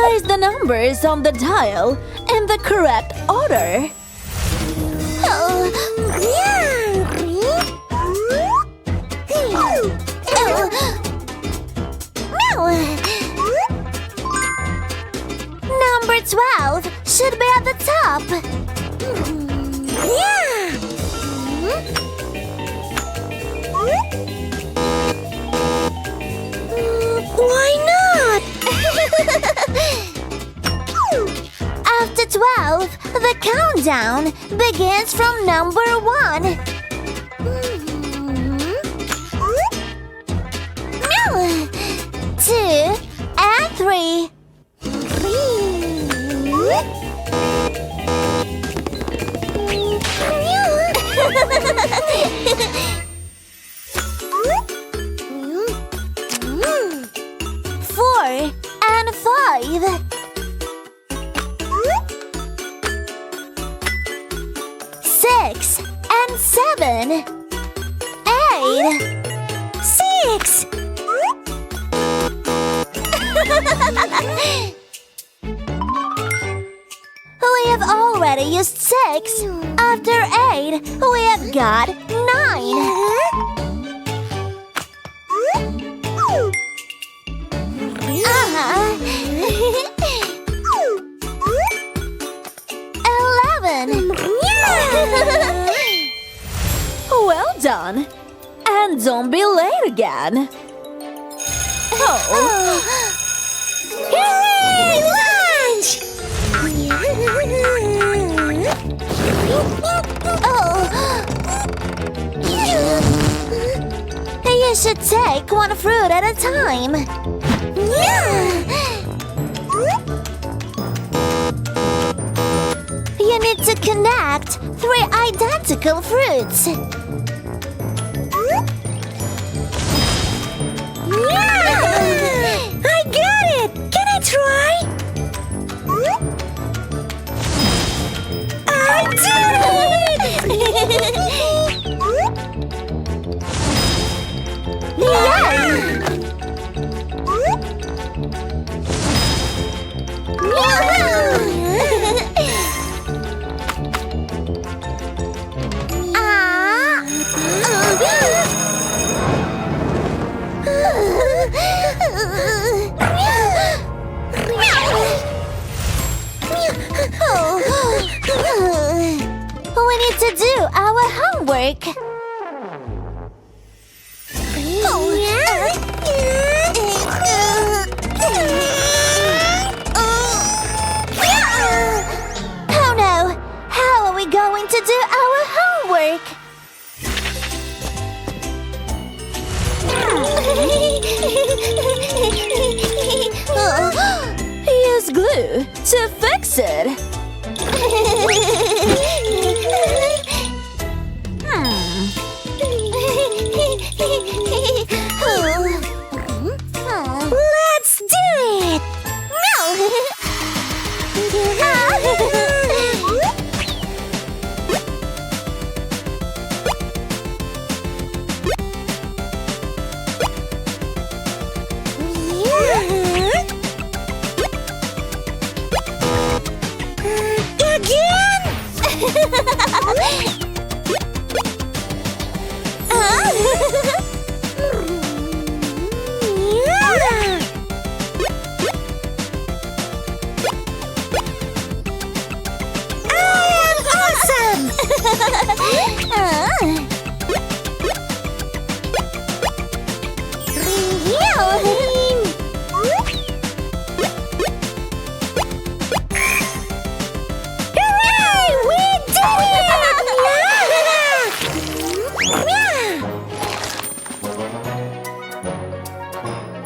Place the numbers on the dial in the correct order. Number 12 should be at the top. Why not? After 12, the countdown begins from number 1. 2 and 3. 4 and 5. 6 and 7. 8. 6. We have already used 6. After 8, we have got 9. 11. Well done. And don't be late again. Oh. Hooray! Lunch! You should take one fruit at a time. You need to connect 3 identical fruits. I got it! Can I try? I did it! We need to do our homework. Oh no! How are we going to do our homework? Use glue to fix it. Let's do it! No! Again?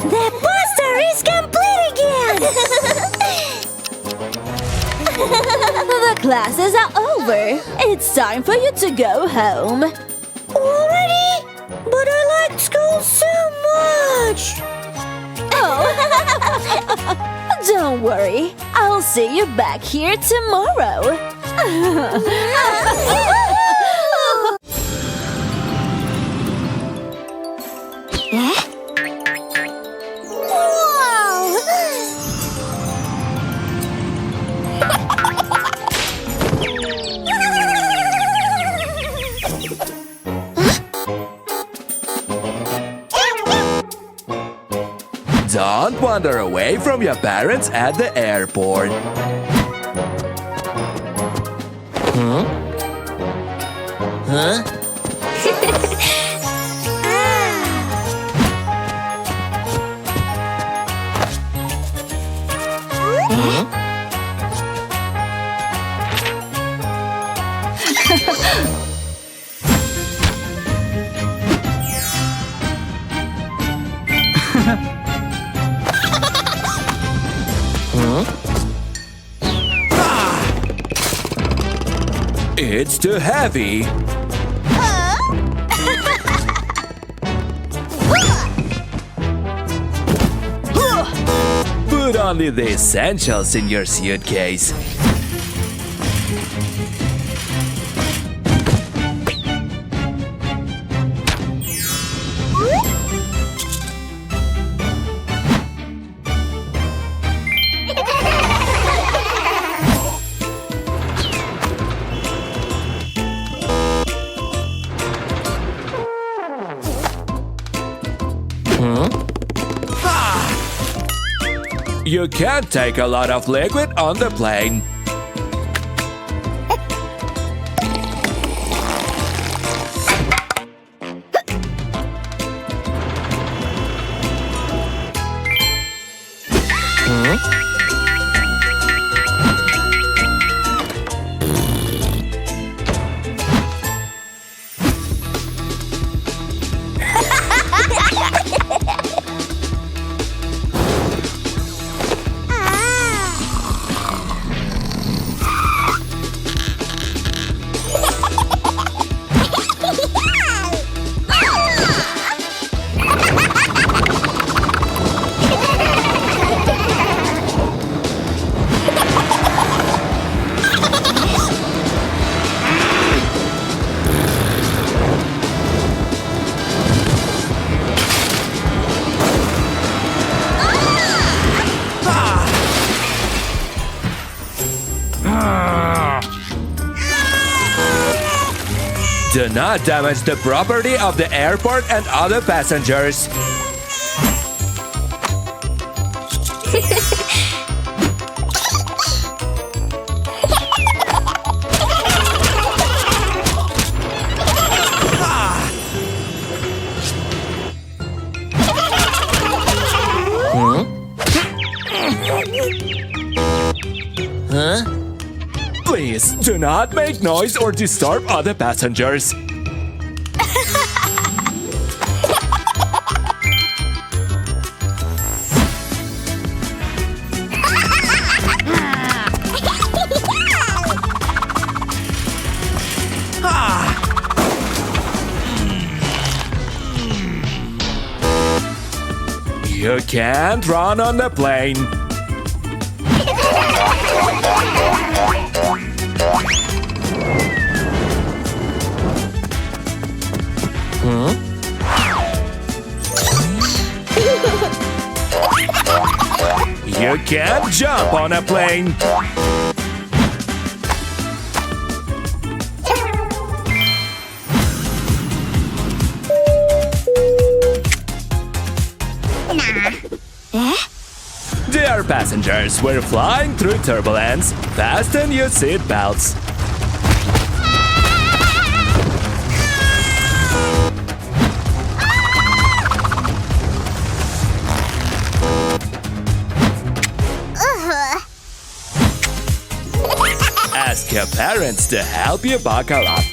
The poster is complete again! The classes are over. It's time for you to go home. Already? But I like school so much! Oh! Don't worry. I'll see you back here tomorrow. Don't wander away from your parents at the airport. Huh? Huh? It's too heavy. Put only the essentials in your suitcase. You can't take a lot of liquid on the plane. Do not damage the property of the airport and other passengers. Huh? Please, do not make noise or disturb other passengers. You can't run on the plane. You can't jump on a plane. Dear passengers, we're flying through turbulence. Fasten your seat belts. Ask your parents to help you buckle up.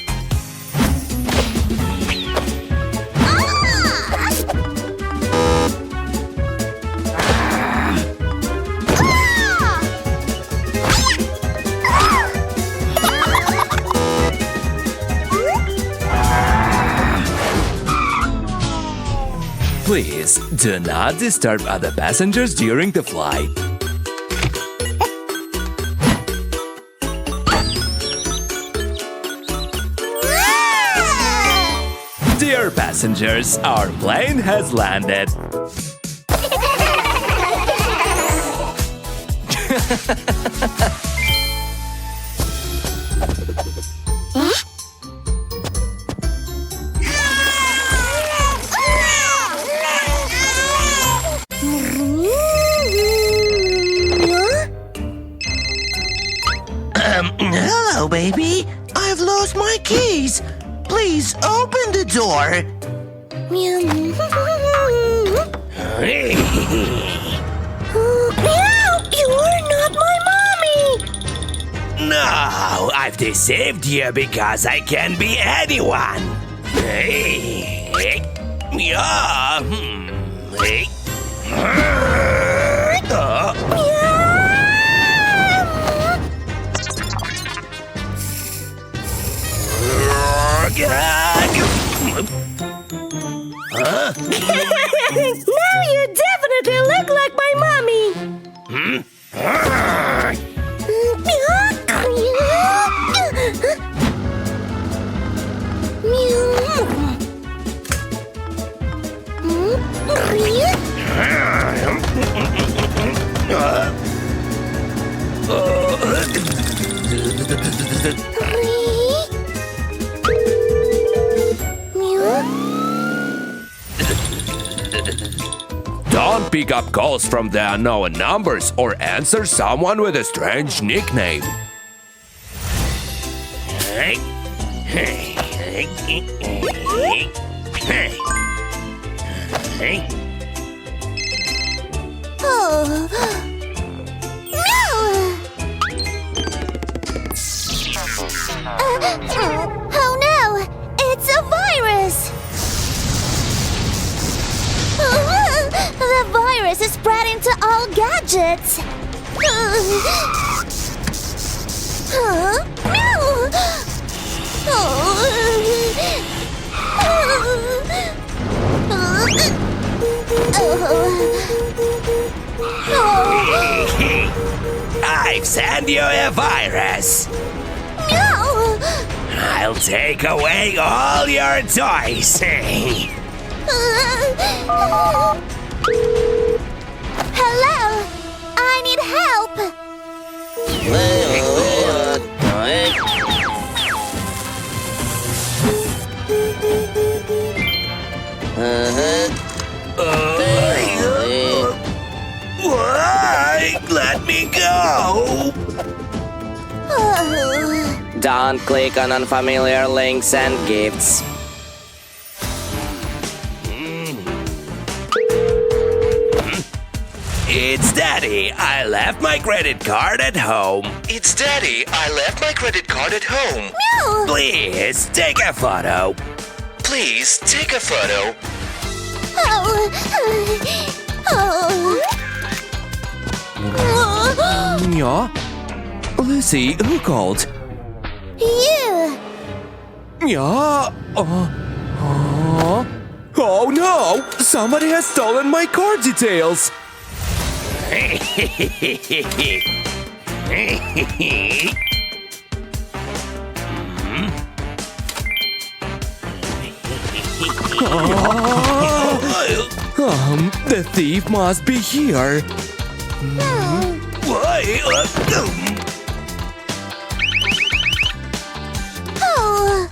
Please, do not disturb other passengers during the flight. Dear passengers, our plane has landed. Hello, baby. I've lost my keys. Please open the door. Meow, you're not my mommy! No, I've deceived you because I can be anyone. Yeah. Now you definitely look like my mommy! Don't pick up calls from the unknown numbers or answer someone with a strange nickname. Oh. Oh no! It's a virus! The virus is spreading to all gadgets! I've sent you a virus. No! I'll take away all your toys. Hello? I need help! Why? Let me go. Don't click on unfamiliar links and gifts. It's Daddy. I left my credit card at home. It's Daddy. I left my credit card at home. No! Please take a photo. Please take a photo. Yeah? Lizzie, who called? You! Yeah? Oh no! Somebody has stolen my card details! The thief must be here. Why? Oh!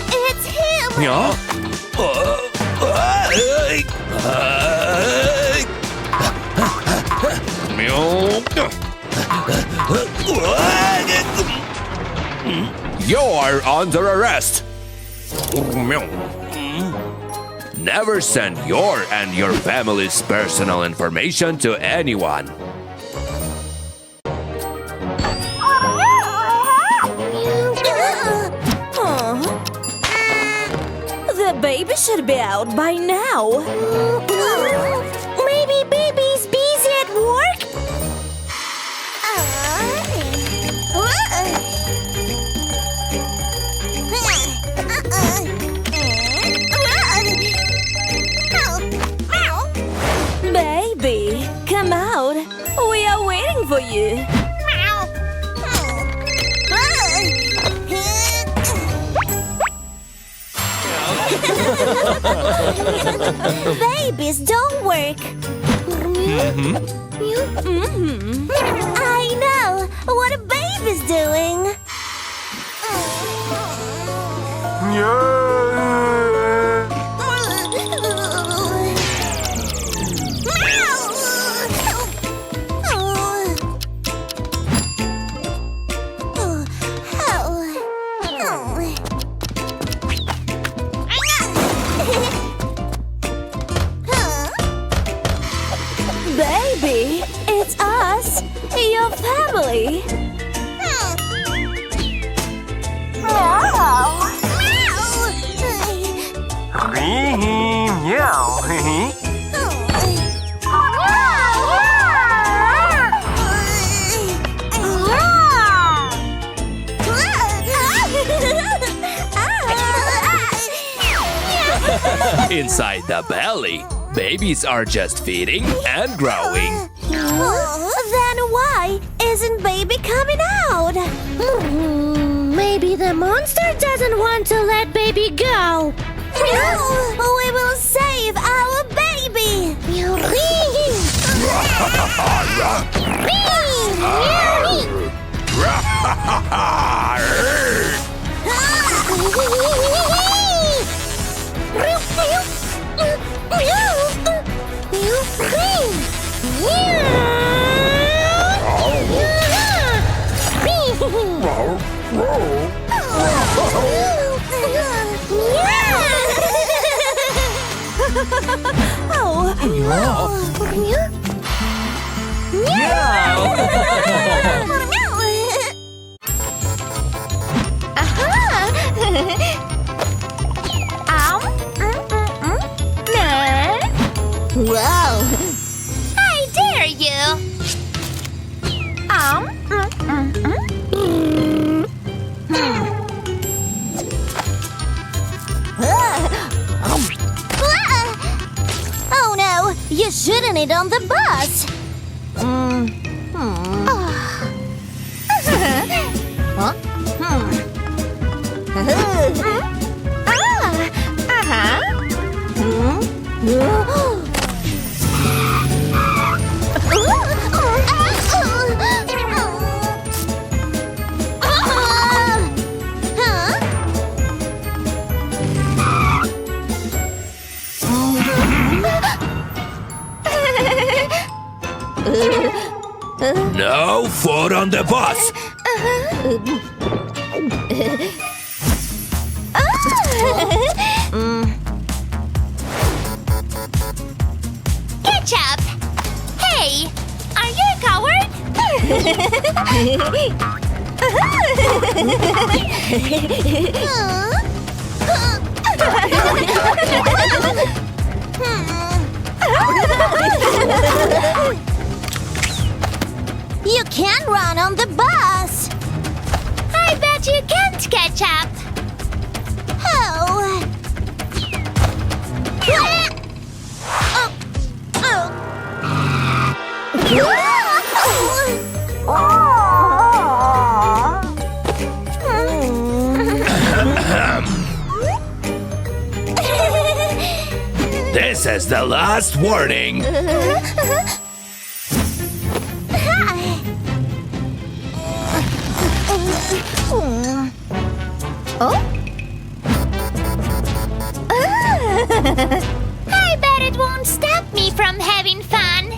It's him! Yeah? You're under arrest. Never send your and your family's personal information to anyone. The baby should be out by now. Maybe baby's busy at work? Baby, come out. We are waiting for you. Babies don't work. I know what a baby's doing. baby. It's us, your family. Inside the belly, babies are just feeding and growing. Then why isn't baby coming out? Maybe the monster doesn't want to let baby go. We will save our baby. Wow! I dare you! Oh no! You shouldn't eat on the bus! No food on the bus. Ketchup! Hey, are you a coward? You can't run on the bus. I bet you can't catch up. Oh. This is the last warning. I bet it won't stop me from having fun.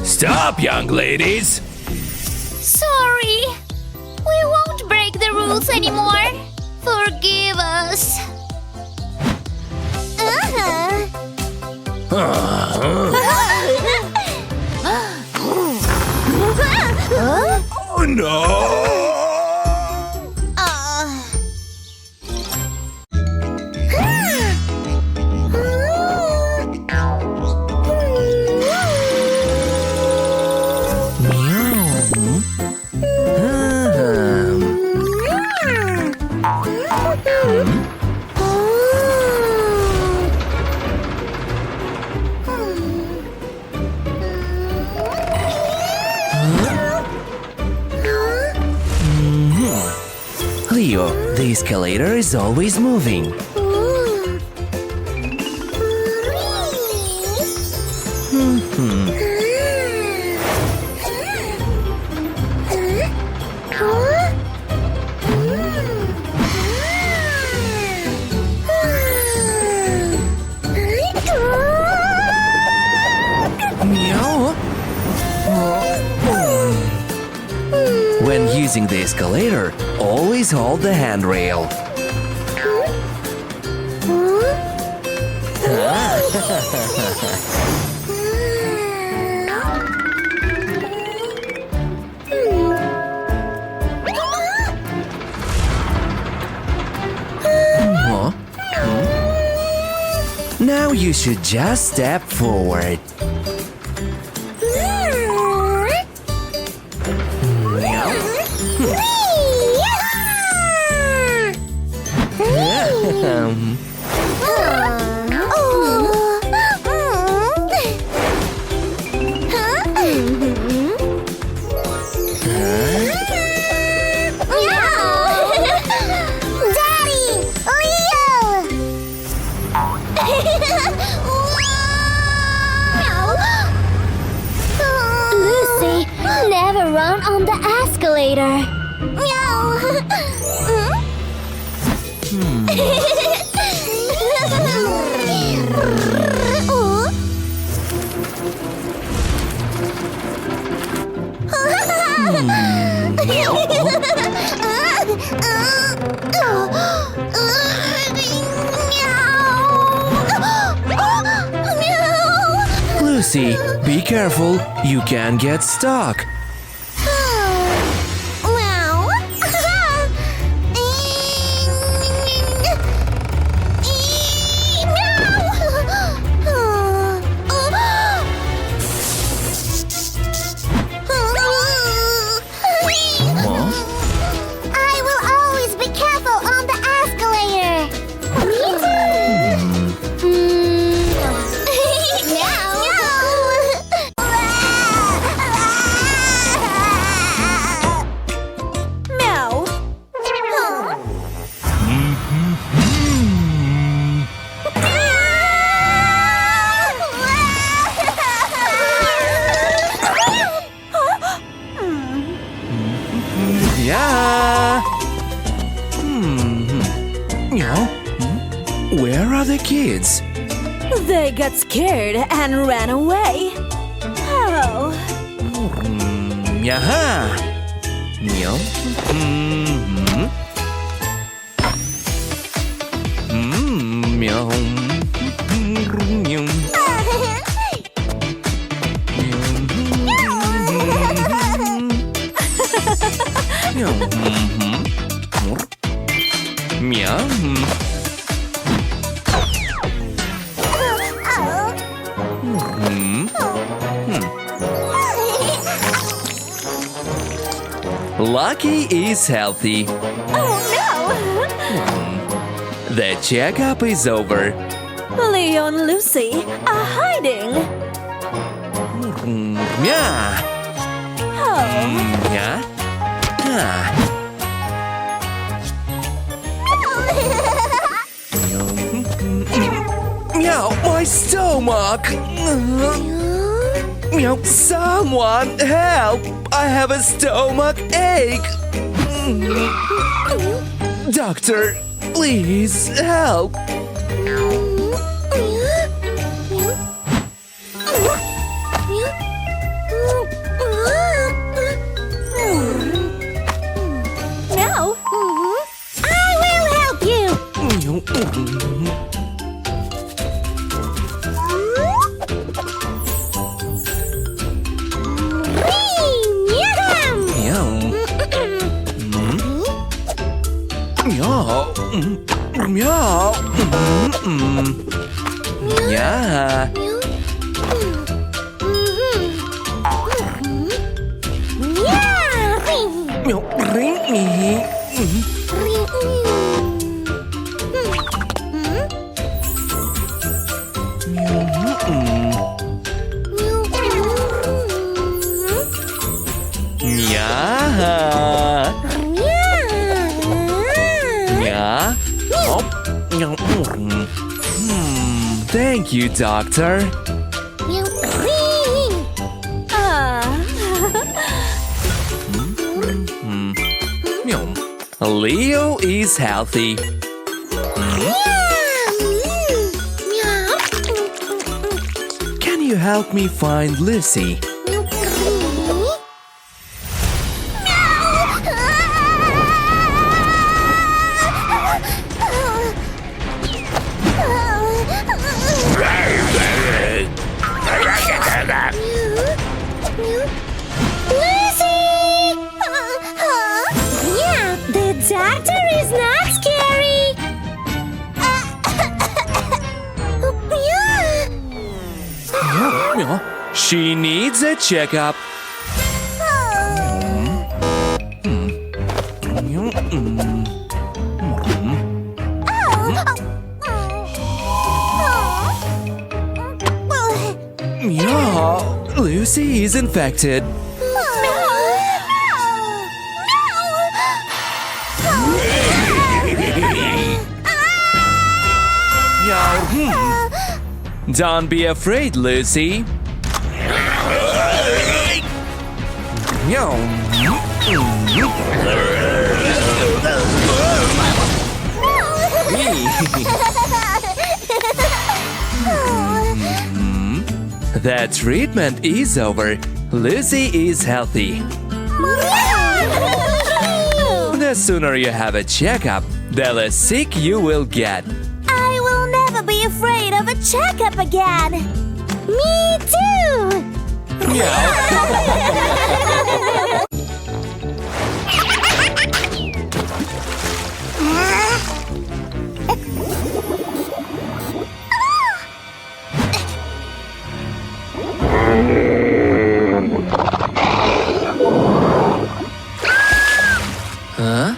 Stop up, young ladies. Sorry. We won't break the rules anymore. Forgive us. Oh, no! Leo, the escalator is always moving. Meow. When using the escalator, always hold the handrail. Huh? Now you should just step forward. Lucy, never run on the escalator. Lucy, be careful, you can get stuck. I will always be careful on the escalator. Me too. Meow. Yeah. Meow. Where are the kids? They got scared and ran away. Oh. Yaha. Meow. Meow. Meow. Meow. Lucky is healthy. Oh The checkup is over. no! Leo and Lucy are hiding. Yeah. Oh. Yeah. Ah. Meow, my stomach. Meow, someone help! I have a stomach ache. Doctor, please help. Meow. Yeah. Meow. Ring me. Yeah. Yeah. Oh. Thank you, doctor. Leo is healthy. Can you help me find Lucy? Doctor is not scary. She needs a checkup. Yeah, Lucy is infected. Don't be afraid, Lucy. The treatment is over. Lucy is healthy. The sooner you have a checkup, the less sick you will get. I will never be afraid of a checkup again. Me too. Huh?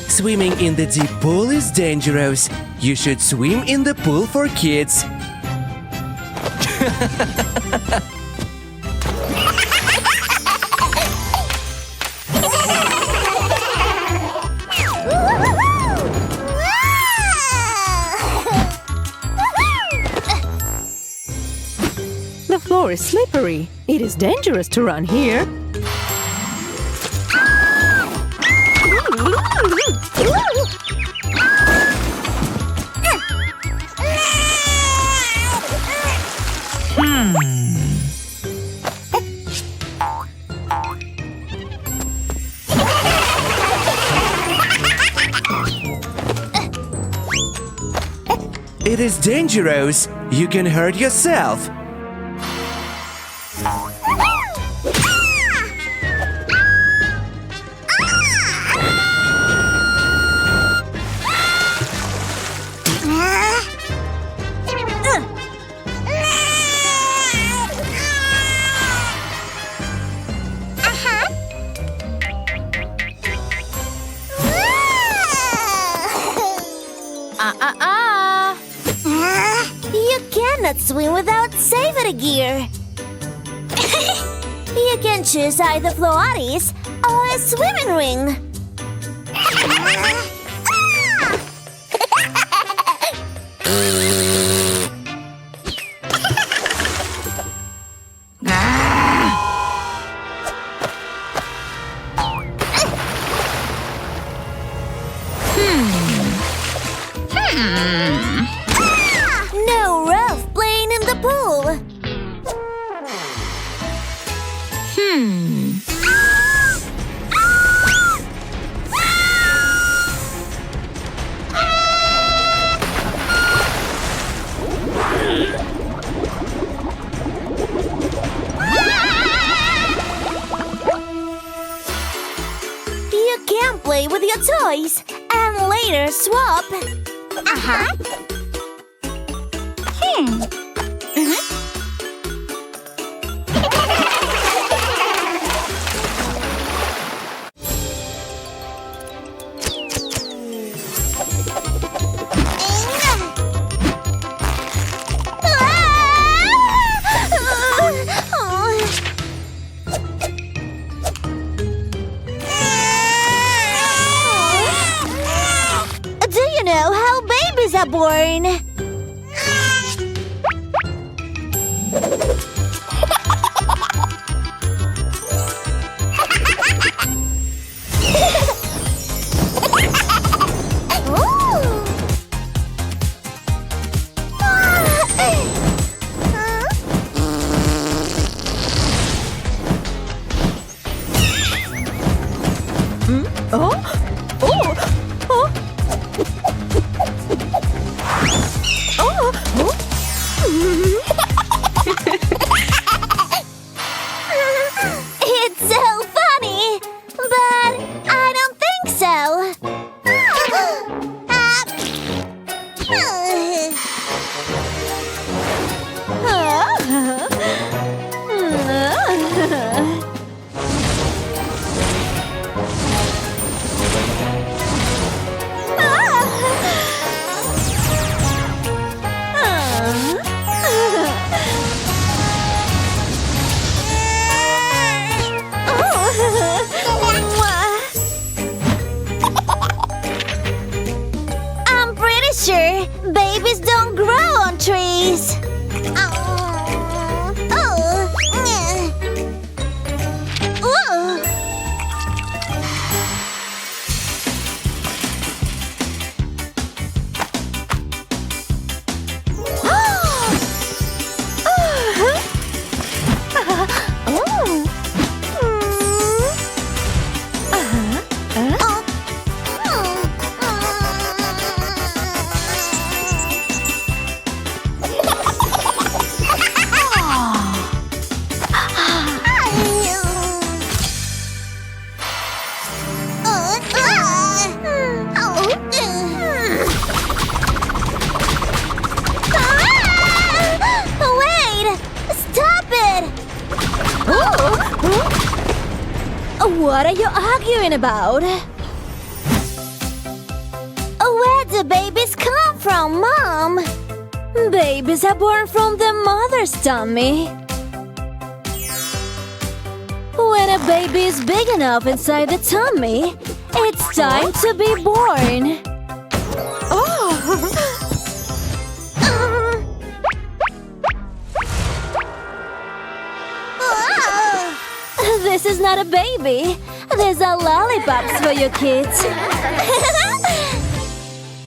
Swimming in the deep pool is dangerous. You should swim in the pool for kids. The floor is slippery. It is dangerous to run here. It is dangerous. You can hurt yourself. You cannot swim without safety gear. You can choose either Floaties or a swimming ring. No rough playing in the pool. once and later swap. Uh-huh. Do you know how babies are born? It's so funny, but I don't think so. I'm pretty sure babies don't grow on trees. What are you arguing about? Where do babies come from, Mom? Babies are born from the mother's tummy. When a baby is big enough inside the tummy, it's time to be born. This is not a baby. These are lollipops for you kids.